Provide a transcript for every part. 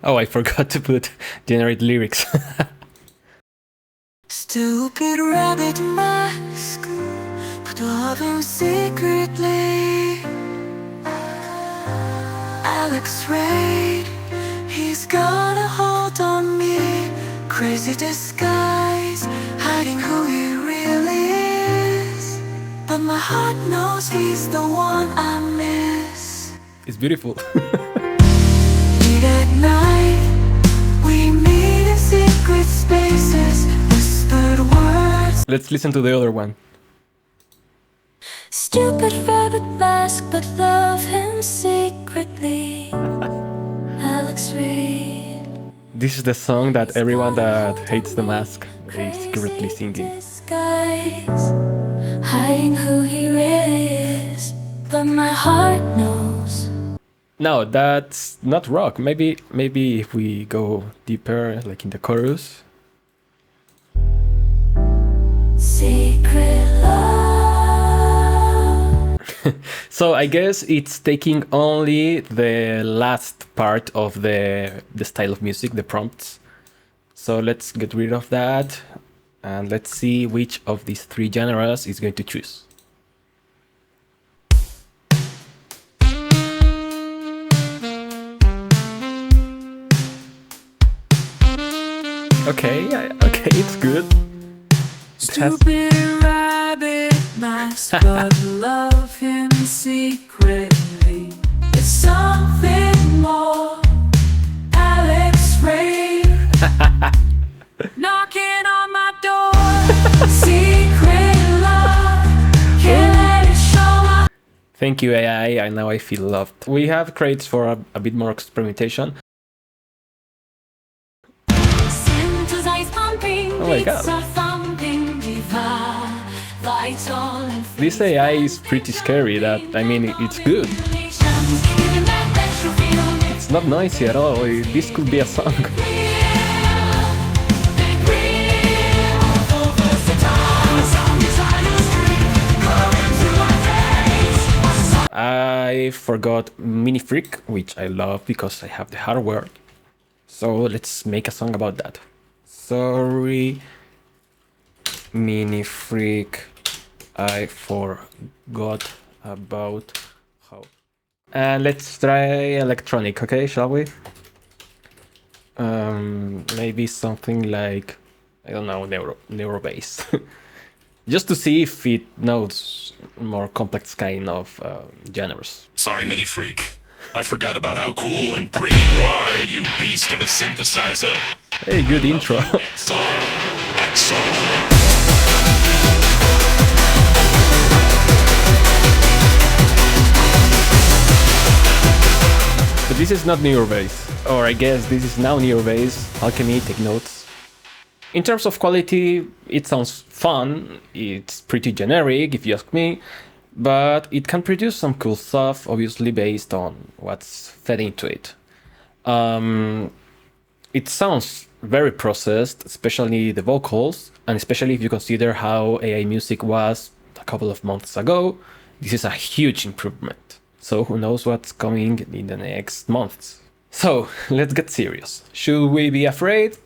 Oh, I forgot to put generate lyrics. Stupid rabbit mask, but love him secretly. Alex Ray, he's got a hold on me. Crazy disguise, hiding who he really is. But my heart knows he's the one I miss. It's beautiful. Late at night, we meet in secret spaces, whispered words. Let's listen to the other one. Stupid rabbit mask, but love him secretly. Alex Reid. This is the song that everyone that hates the mask is secretly singing. Disguise, hiding who he really is, but my heart knows. No, that's not rock. Maybe if we go deeper, like in the chorus. Secret love. So I guess it's taking only the last part of the style of music, the prompts. So let's get rid of that and let's see which of these three genres is going to choose. Okay, okay, it's good. Stupid rabbit mask, but love him secretly. It's something more. Alex Ray knocking on my door. Secret love, can't let it show up. Thank you, AI. And now I feel loved. We have crates for a bit more experimentation. Oh my god. This AI is pretty scary. I mean, it's good. It's not noisy at all. This could be a song. I forgot Mini Freak, which I love because I have the hardware. So let's make a song about that. Sorry, Mini Freak, I forgot about how. And let's try electronic, okay, shall we? Maybe something like, I don't know, neuro bass. Just to see if it knows more complex kind of genres. Sorry, Mini Freak. I forgot about how cool and pretty you are, you beast of a synthesizer. Hey, good intro. But this is not Neurobase, or I guess this is now Neurobase. Alchemy, take notes. In terms of quality, it sounds fun. It's pretty generic, if you ask me, but it can produce some cool stuff, obviously based on what's fed into it. It sounds very processed, especially the vocals, and especially if you consider how AI music was a couple of months ago. This is a huge improvement. So who knows what's coming in the next months. So let's get serious. Should we be afraid?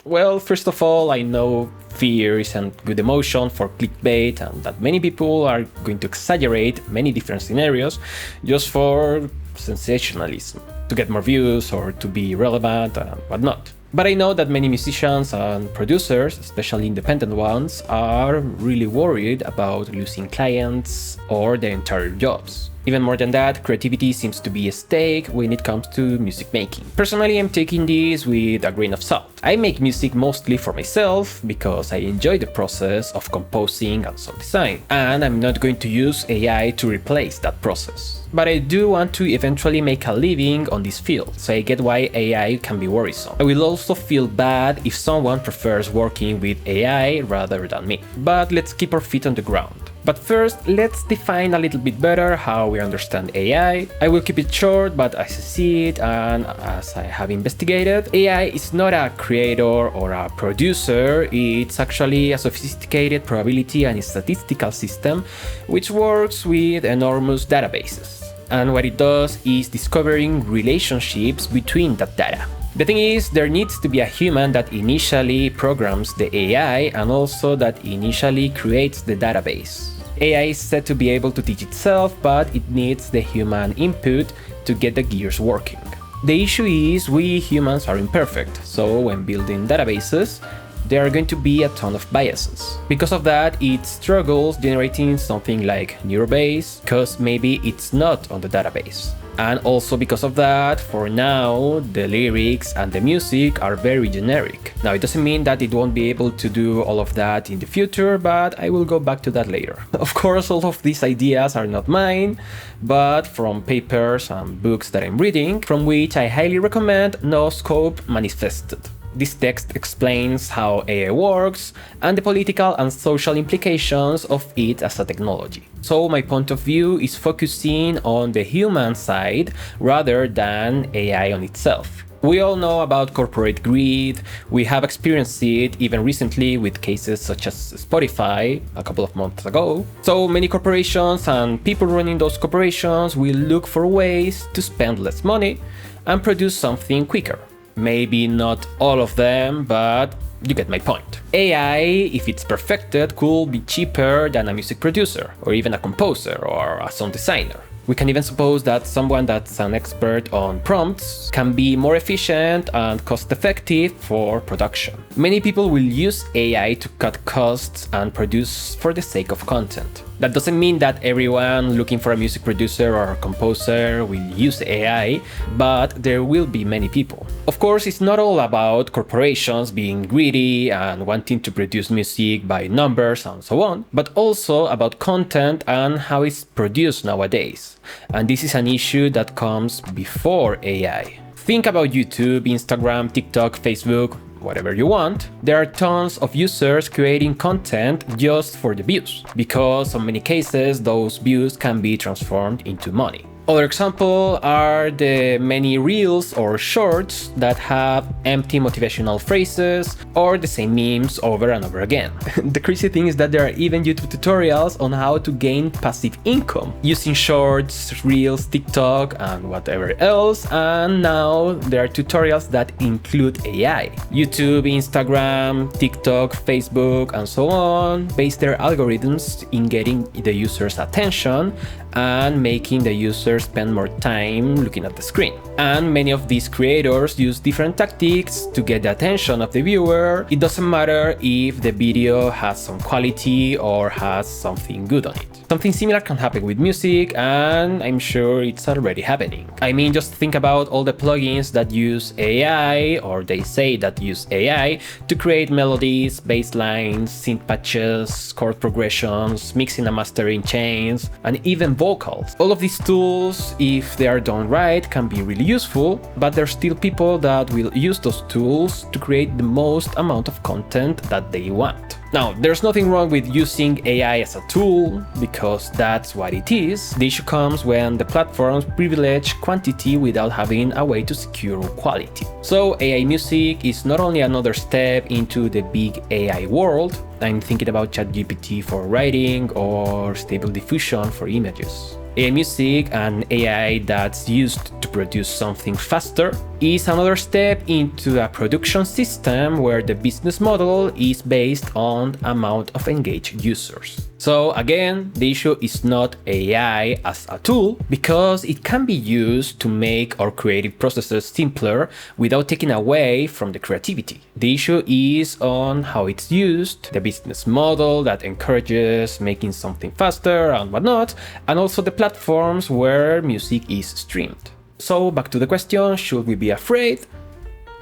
Well, first of all, I know fear isn't good emotion for clickbait and that many people are going to exaggerate many different scenarios just for sensationalism, to get more views or to be relevant and whatnot. But I know that many musicians and producers, especially independent ones, are really worried about losing clients or their entire jobs. Even more than that, creativity seems to be at stake when it comes to music making. Personally, I'm taking this with a grain of salt. I make music mostly for myself because I enjoy the process of composing and sound design, and I'm not going to use AI to replace that process. But I do want to eventually make a living on this field, so I get why AI can be worrisome. I will also feel bad if someone prefers working with AI rather than me. But let's keep our feet on the ground. But first, let's define a little bit better how we understand AI. I will keep it short, but as I see it and as I have investigated, AI is not a creator or a producer, it's actually a sophisticated probability and statistical system which works with enormous databases. And what it does is discovering relationships between that data. The thing is, there needs to be a human that initially programs the AI and also that initially creates the database. AI is said to be able to teach itself, but it needs the human input to get the gears working. The issue is we humans are imperfect, so when building databases, there are going to be a ton of biases. Because of that, it struggles generating something like Neurobase, because maybe it's not on the database. And also because of that, for now, the lyrics and the music are very generic. Now, it doesn't mean that it won't be able to do all of that in the future, but I will go back to that later. Of course, all of these ideas are not mine, but from papers and books that I'm reading, from which I highly recommend No Scope Manifested. This text explains how AI works and the political and social implications of it as a technology. So my point of view is focusing on the human side rather than AI on itself. We all know about corporate greed, we have experienced it even recently with cases such as Spotify a couple of months ago. So many corporations and people running those corporations will look for ways to spend less money and produce something quicker. Maybe not all of them, but you get my point. AI, if it's perfected, could be cheaper than a music producer, or even a composer, or a sound designer. We can even suppose that someone that's an expert on prompts can be more efficient and cost-effective for production. Many people will use AI to cut costs and produce for the sake of content. That doesn't mean that everyone looking for a music producer or a composer will use AI, but there will be many people. Of course, it's not all about corporations being greedy and wanting to produce music by numbers and so on, but also about content and how it's produced nowadays. And this is an issue that comes before AI. Think about YouTube, Instagram, TikTok, Facebook, whatever you want. There are tons of users creating content just for the views, because in many cases those views can be transformed into money. Other examples are the many reels or shorts that have empty motivational phrases or the same memes over and over again. The crazy thing is that there are even YouTube tutorials on how to gain passive income using shorts, reels, TikTok and whatever else, and now there are tutorials that include AI. YouTube, Instagram, TikTok, Facebook and so on base their algorithms in getting the user's attention and making the user spend more time looking at the screen. And many of these creators use different tactics to get the attention of the viewer. It doesn't matter if the video has some quality or has something good on it. Something similar can happen with music, and I'm sure it's already happening. I mean, just think about all the plugins that use AI, or they say that use AI, to create melodies, bass lines, synth patches, chord progressions, mixing and mastering chains, and even vocals. All of these tools, if they are done right, can be really useful, but there's still people that will use those tools to create the most amount of content that they want. Now, there's nothing wrong with using AI as a tool, because that's what it is. The issue comes when the platforms privilege quantity without having a way to secure quality. So AI music is not only another step into the big AI world. I'm thinking about ChatGPT for writing or Stable Diffusion for images. AI music and AI that's used to produce something faster is another step into a production system where the business model is based on amount of engaged users. So again, the issue is not AI as a tool, because it can be used to make our creative processes simpler without taking away from the creativity. The issue is on how it's used, the business model that encourages making something faster and whatnot, and also the platforms where music is streamed. So back to the question, should we be afraid?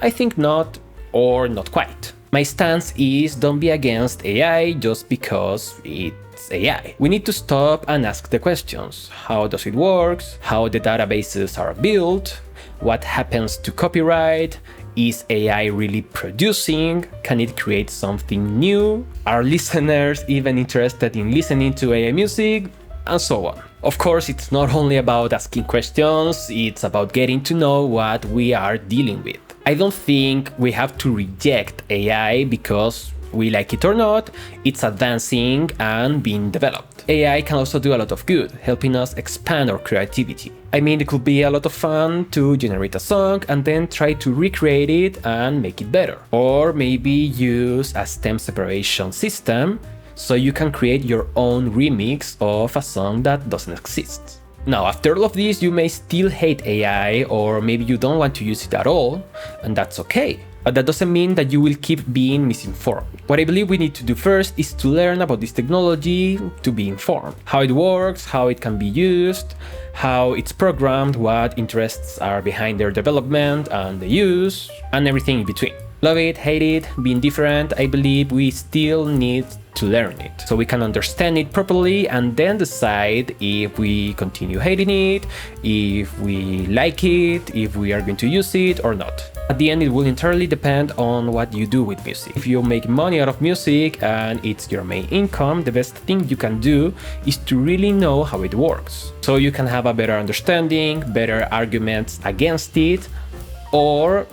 I think not, or not quite. My stance is don't be against AI just because it's AI. We need to stop and ask the questions. How does it work? How the databases are built? What happens to copyright? Is AI really producing? Can it create something new? Are listeners even interested in listening to AI music? And so on. Of course, it's not only about asking questions, it's about getting to know what we are dealing with. I don't think we have to reject AI because we like it or not, it's advancing and being developed. AI can also do a lot of good, helping us expand our creativity. I mean, it could be a lot of fun to generate a song and then try to recreate it and make it better. Or maybe use a stem separation system so you can create your own remix of a song that doesn't exist. Now, after all of this, you may still hate AI, or maybe you don't want to use it at all, and that's okay. But that doesn't mean that you will keep being misinformed. What I believe we need to do first is to learn about this technology to be informed. How it works, how it can be used, how it's programmed, what interests are behind their development and the use, and everything in between. Love it, hate it, be indifferent, I believe we still need to learn it so we can understand it properly and then decide if we continue hating it, if we like it, if we are going to use it or not. At the end, it will entirely depend on what you do with music. If you make money out of music and it's your main income, the best thing you can do is to really know how it works. So you can have a better understanding, better arguments against it, or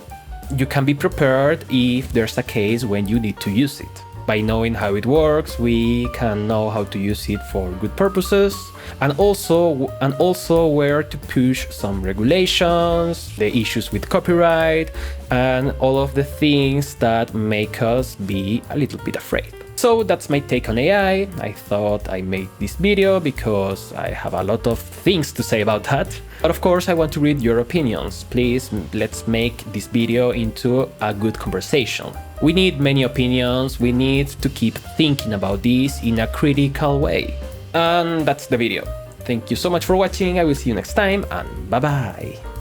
you can be prepared if there's a case when you need to use it. By knowing how it works, we can know how to use it for good purposes, and also where to push some regulations, the issues with copyright, and all of the things that make us be a little bit afraid. So that's my take on AI. I thought I made this video because I have a lot of things to say about that. But of course I want to read your opinions. Please, let's make this video into a good conversation. We need many opinions, we need to keep thinking about this in a critical way. And that's the video. Thank you so much for watching, I will see you next time, and bye bye!